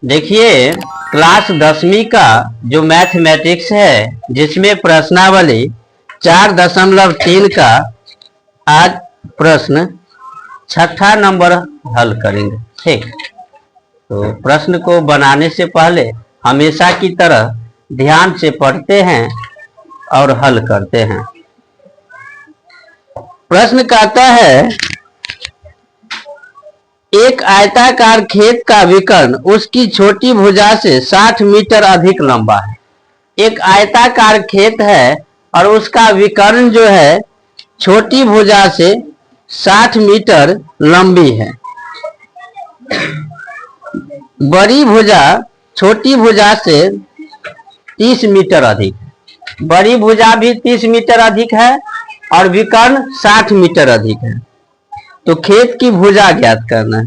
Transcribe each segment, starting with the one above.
देखिए क्लास 10वीं का जो मैथमेटिक्स है जिसमें प्रश्नावली 4.3 का आज प्रश्न छठा नंबर हल करेंगे। ठीक, तो प्रश्न को बनाने से पहले हमेशा की तरह ध्यान से पढ़ते हैं और हल करते हैं। प्रश्न कहता है एक आयताकार खेत का विकर्ण उसकी छोटी भुजा से 60 मीटर अधिक लंबा है। एक आयताकार खेत है और उसका विकर्ण जो है छोटी भुजा से 60 मीटर लंबी है। बड़ी भुजा छोटी भुजा से 30 मीटर अधिक है। बड़ी भुजा भी 30 मीटर अधिक है और विकर्ण 60 मीटर अधिक है। तो खेत की भुजा ज्ञात करना है।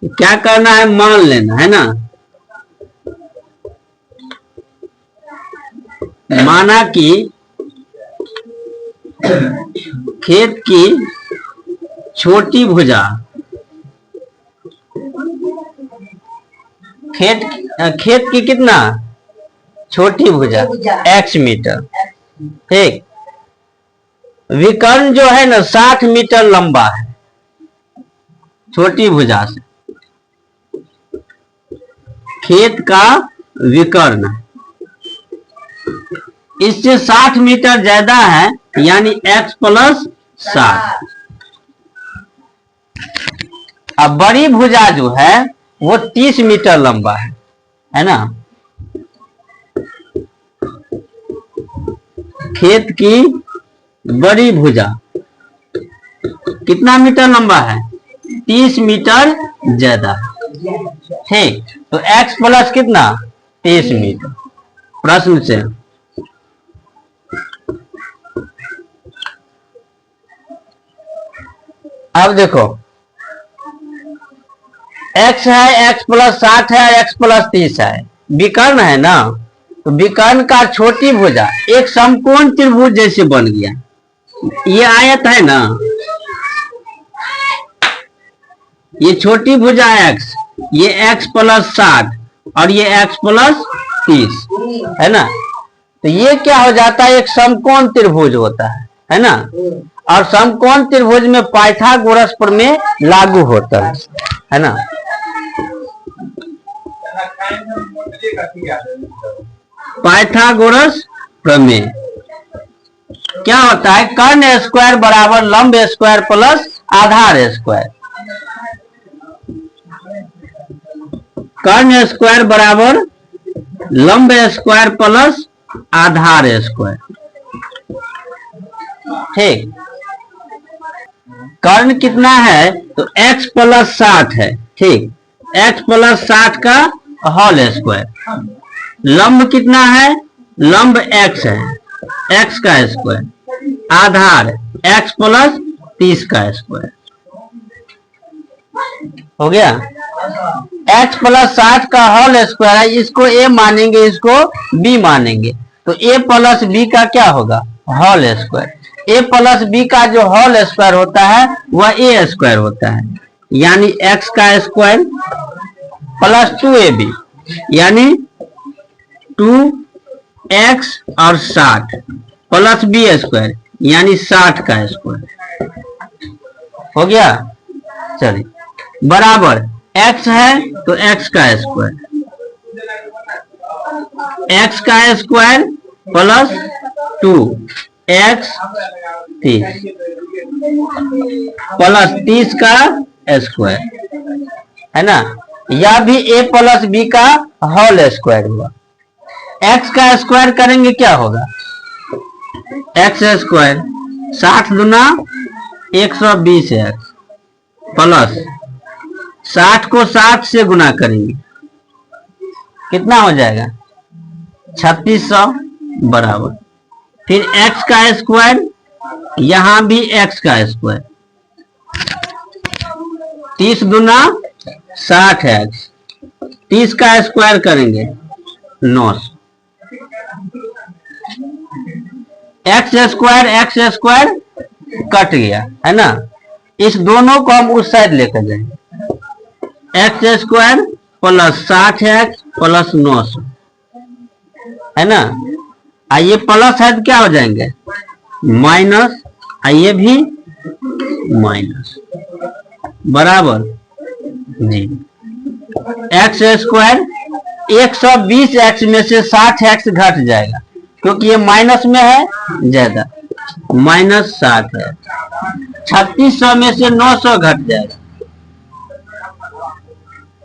क्या करना है, मान लेना है ना। माना कि खेत की छोटी भुजा खेत की कितना छोटी भुजा x मीटर। ठीक, विकर्ण जो है ना 60 मीटर लंबा है छोटी भुजा से। खेत का विकर्ण इससे 60 मीटर ज्यादा है यानी x प्लस 60। अब बड़ी भुजा जो है वो 30 मीटर लंबा है ना। खेत की बड़ी भुजा कितना मीटर लंबा है, 30 मीटर ज्यादा। ठीक, तो x प्लस कितना 30 मीटर। प्रश्न से अब देखो x है, x प्लस 60 है, x प्लस 30 है। विकर्ण है ना, तो विकर्ण का छोटी भुजा एक समकोण त्रिभुज जैसे बन गया। ये आयत है ना, ये छोटी भुजा x, ये x प्लस 60 और ये x प्लस 30 है ना। तो ये क्या हो जाता है, एक समकोण त्रिभुज होता है ना। और समकोण त्रिभुज में पाइथागोरस प्रमेय लागू होता है ना। पाइथागोरस प्रमेय क्या होता है, कर्ण स्क्वायर बराबर लंब स्क्वायर प्लस आधार स्क्वायर। कर्ण स्क्वायर बराबर लंब स्क्वायर प्लस आधार स्क्वायर। ठीक, कर्ण कितना है तो x प्लस 60 है। ठीक, x प्लस 60 का होल स्क्वायर। लंब कितना है, लंब x है, x का स्क्वायर। आधार x प्लस 30 का स्क्वायर। हो गया। x प्लस 60 का होल स्क्वायर है, इसको a मानेंगे, इसको b मानेंगे, तो a प्लस b का क्या होगा, whole square. a plus b का जो होल स्क्वायर होता है वह a स्क्वायर होता है, यानी x का स्क्वायर प्लस 2ab यानी 2x और 60 प्लस b स्क्वायर यानी 60 का स्क्वायर। हो गया। चलिए, बराबर x है तो x का स्क्वायर, x का स्क्वायर प्लस 2x 30 प्लस 30 का स्क्वायर है ना। यह भी a प्लस b का होल स्क्वायर हुआ। x का स्क्वायर करेंगे क्या होगा, x स्क्वायर 60 दूना 120x प्लस 60 को 60 से गुना करेंगे कितना हो जाएगा 3600 बराबर। फिर x का स्क्वायर, यहां भी x का स्क्वायर 30 दूना 60x, 30 का स्क्वायर करेंगे 900। एक्स स्क्वायर कट गया, है ना। इस दोनों को हम उस साइड लेकर जाएंगे। X square plus 60x plus 900, है ना। आइए प्लस है तो क्या हो जाएंगे माइनस, आइए भी माइनस, बराबर जी। एक्स स्क्वायर 120x में से 60x घट जाएगा क्योंकि ये माइनस में है ज्यादा, माइनस 60 है। 3600 में से 900 घट जाएगा,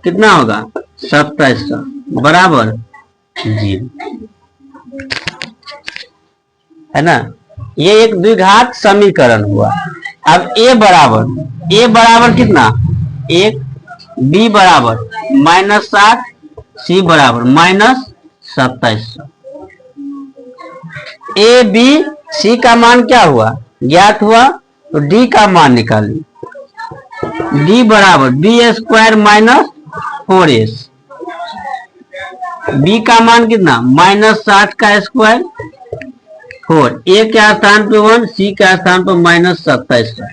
कितना होगा 2700, बराबर जी, है ना। ये एक द्विघात समीकरण हुआ। अब ए बराबर कितना 1, बी बराबर -60, सी बराबर -2700। ए बी सी का मान क्या हुआ ज्ञात हुआ, तो डी का मान निकालिए। डी बराबर B square minus 4s, B का मान कितना -60 का स्क्वायर 4, ए के स्थान पे 1, सी के स्थान पर -2700।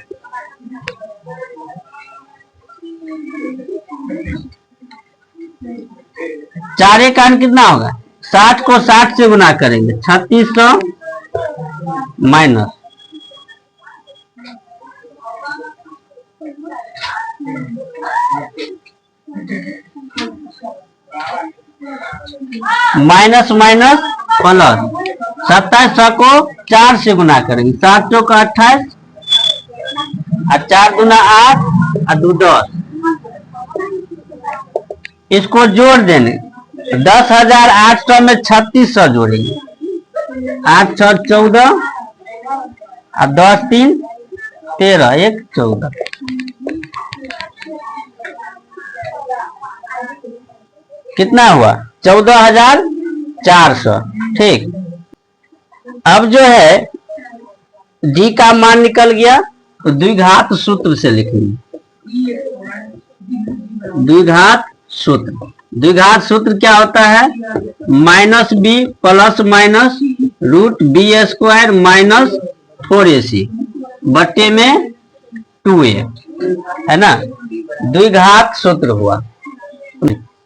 चारे का कितना होगा 60 को 60 से गुना करेंगे 3600 माइनस माइनस माइनस प्लस 2700 को 4 से गुना करेंगे, 7 चौक 28 और 4 दूना 8 और 2 10, इसको जोड़ देने 10,800 में 3600 जोड़ेंगे, 8 6 14 और 10 3 13 1 14, कितना हुआ 14,400। ठीक, अब जो है डी का मान निकल गया तो द्विघात सूत्र से लिखेंगे। द्विघात सूत्र क्या होता है minus b plus minus root b square minus 4ac बट्टे में 2a, है ना। द्विघात सूत्र हुआ।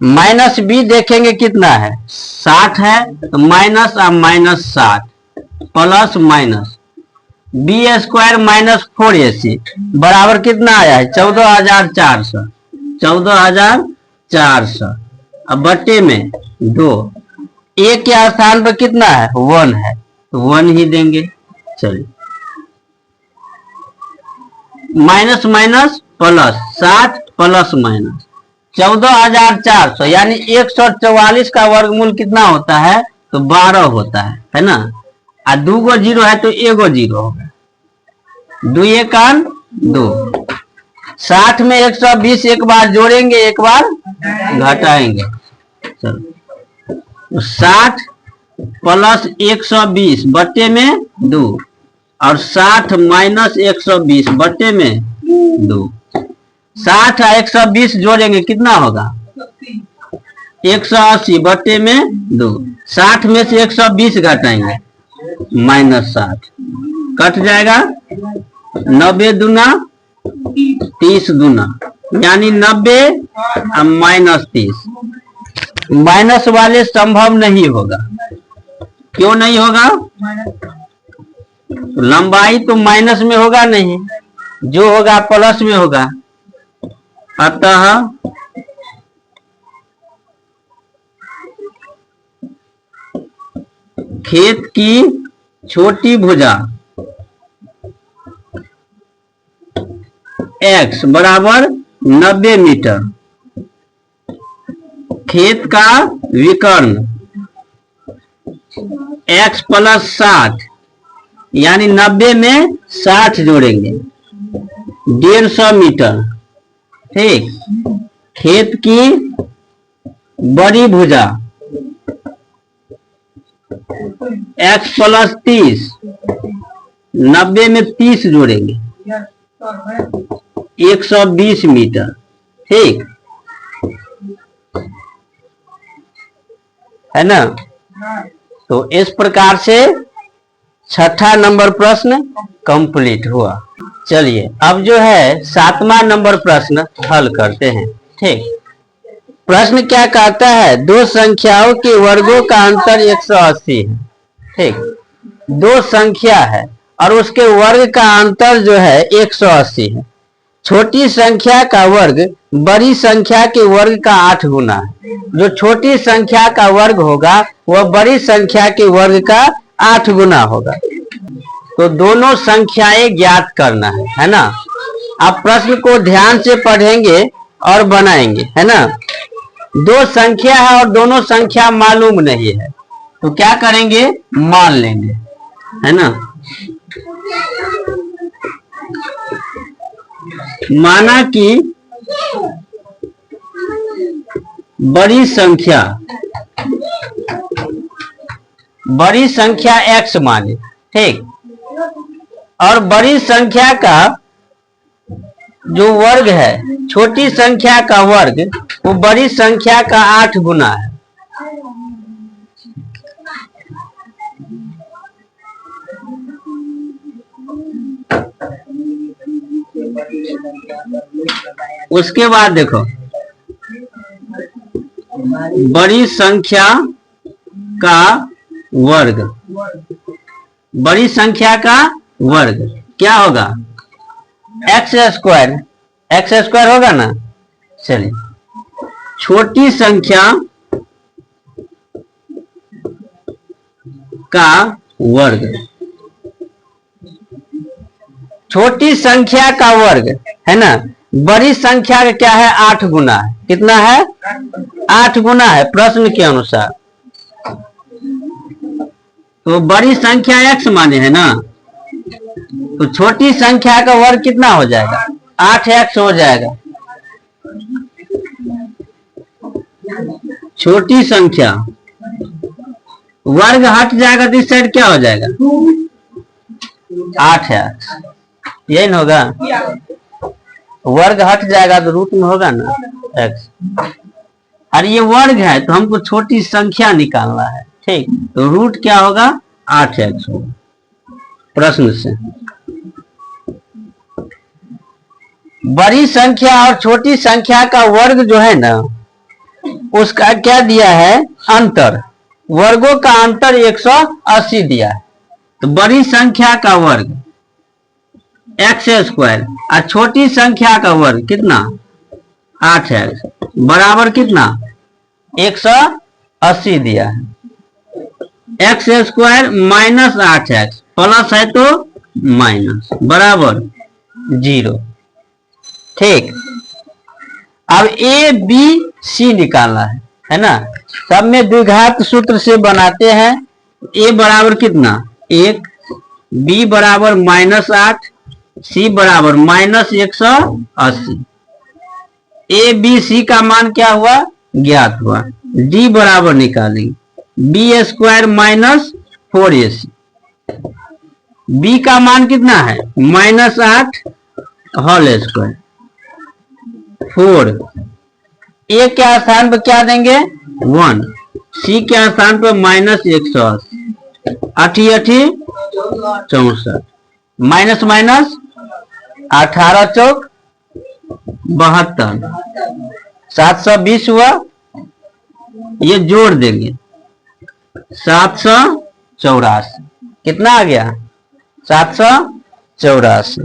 माइनस बी देखेंगे कितना है 60 है तो माइनस और minus 60 plus minus b square minus 4ac बराबर कितना आया है 14,400, 14,400 अब बट्टे में 2, ए के स्थान पर कितना है 1 है तो 1 ही देंगे। चलिए minus minus plus 60 plus minus 14,400 यानी 144 का वर्गमूल कितना होता है तो 12 होता है ना। और 2 गो 0 है तो 1 गो 0 होगा, 2 1 2। 60 में 120 एक बार जोड़ेंगे एक बार घटाएंगे। चलो 60 प्लस 120 बट्टे में 2 और 60 माइनस 120 बट्टे में 2। 60 और 120 जोड़ेंगे कितना होगा 180 बट्टे में 2। 60 में से 120 घटाएंगे -60 कट जाएगा 90 दूना 30 दूना यानी 90 और -30। माइनस वाले संभव नहीं होगा, क्यों नहीं होगा लंबाई तो माइनस में होगा नहीं, जो होगा प्लस में होगा। अतः खेत की छोटी भुजा x बराबर 90 मीटर, खेत का विकर्ण x प्लस 60 यानी 90 में 60 जोड़ेंगे 150 मीटर। ठीक, खेत की बड़ी भुजा x प्लस 30 90 में 30 जोड़ेंगे 120 मीटर। ठीक है ना। तो इस प्रकार से छठा नंबर प्रश्न कंप्लीट हुआ। चलिए अब जो है 7वां नंबर प्रश्न हल करते हैं। ठीक, प्रश्न क्या कहता है, दो संख्याओं के वर्गों का अंतर 180 है। ठीक, दो संख्या है और उसके वर्ग का अंतर जो है 180 है। छोटी संख्या का वर्ग बड़ी संख्या के वर्ग का 8 गुना है। जो छोटी संख्या का वर्ग होगा वह बड़ी संख्या के वर्ग का 8 गुना होगा। तो दोनों संख्याएं ज्ञात करना है ना। आप प्रश्न को ध्यान से पढ़ेंगे और बनाएंगे, है ना। दो संख्या है और दोनों संख्या मालूम नहीं है तो क्या करेंगे, मान लेंगे, है ना। माना कि बड़ी संख्या x माने, ठीक, और बड़ी संख्या का जो वर्ग है, छोटी संख्या का वर्ग वो बड़ी संख्या का 8 गुना है। उसके बाद देखो, बड़ी संख्या का वर्ग, बड़ी संख्या का वर्ग क्या होगा, एक्स स्क्वायर होगा ना। चलिए, छोटी संख्या का वर्ग, छोटी संख्या का वर्ग है ना, बड़ी संख्या का क्या है, 8 गुना है। कितना है, 8 गुना है प्रश्न के अनुसार। तो बड़ी संख्या x माने है ना, तो छोटी संख्या का वर्ग कितना हो जाएगा, 8x हो जाएगा। छोटी संख्या वर्ग हट जाएगा तो इस साइड क्या हो जाएगा, 8x, यही ना होगा। वर्ग हट जाएगा तो रूट में होगा ना x। और ये वर्ग है तो हमको छोटी संख्या निकालना है, ठीक, तो रूट क्या होगा, 8x होगा प्रश्न से। बड़ी संख्या और छोटी संख्या का वर्ग जो है ना, उसका क्या दिया है, अंतर, वर्गों का अंतर 180 दिया है। तो बड़ी संख्या का वर्ग एक्स स्क्वायर और छोटी संख्या का वर्ग कितना, 8x, बराबर कितना, 180 दिया है। X square minus 8x, plus है तो माइनस, बराबर 0। ठीक, अब ए बी सी निकालना है ना। सब में द्विघात सूत्र से बनाते हैं। ए बराबर कितना, 1, बी बराबर -8, सी बराबर -180। ए बी सी का मान क्या हुआ, ज्ञात हुआ। डी बराबर निकालेंगे, बी स्क्वायर -4ac। बी का मान कितना है, -8 होल स्क्वायर 4। ए के स्थान पर क्या देंगे, 1, सी के स्थान पर -180, 8 8 64, माइनस माइनस 18 चौक 72, 720 हुआ। ये जोड़ देंगे 784, कितना आ गया, 784।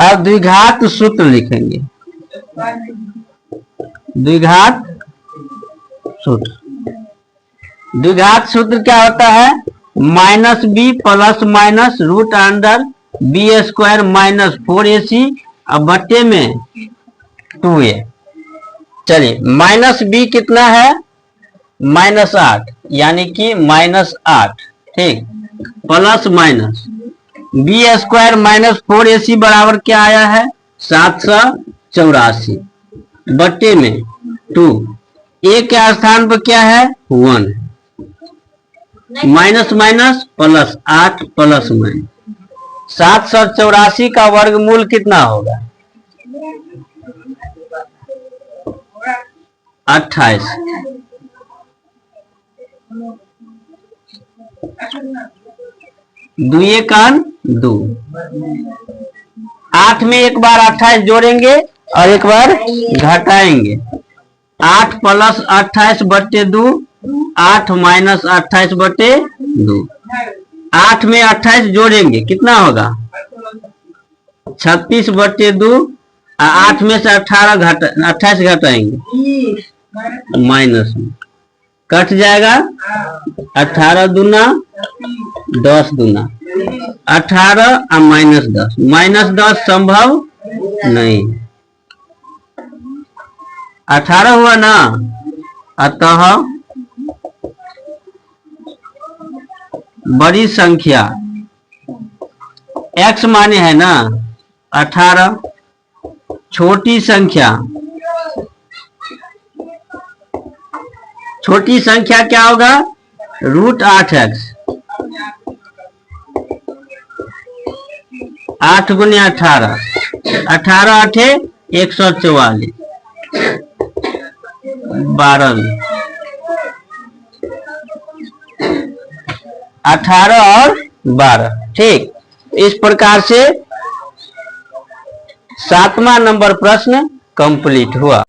अब द्विघात सूत्र लिखेंगे, द्विघात सूत्र। द्विघात सूत्र क्या होता है, -b plus minus root under b square -4ac अब बट्टे में 2a। चलिए, -b कितना है, -8, यानी कि -8, ठीक, plus minus b square -4ac बराबर क्या आया है, 784 बट्टे में 2। ए के स्थान पर क्या है, 1, minus minus plus 8 plus minus 784 का वर्गमूल कितना होगा, 28। दुए कान 2। 8 में एक बार 28 जोड़ेंगे और एक बार घटाएंगे। 8 प्लस 28 बटे 2, 8 माइनस 28 बटे 2। 8 में 28 जोड़ेंगे कितना होगा? 36 बटे 2। 8 में से 28 घटाएंगे माइनस में कट जाएगा। 18 दूना 10 दूना 18 और माइनस 10, माइनस 10 संभव नहीं। 18 हुआ ना, अतः बड़ी संख्या x माने है ना 18, छोटी संख्या क्या होगा? √8x। 8 गुने 18, 18 8 144, 12 में 18 और 12। ठीक, इस प्रकार से 7वां नंबर प्रश्न कंप्लीट हुआ।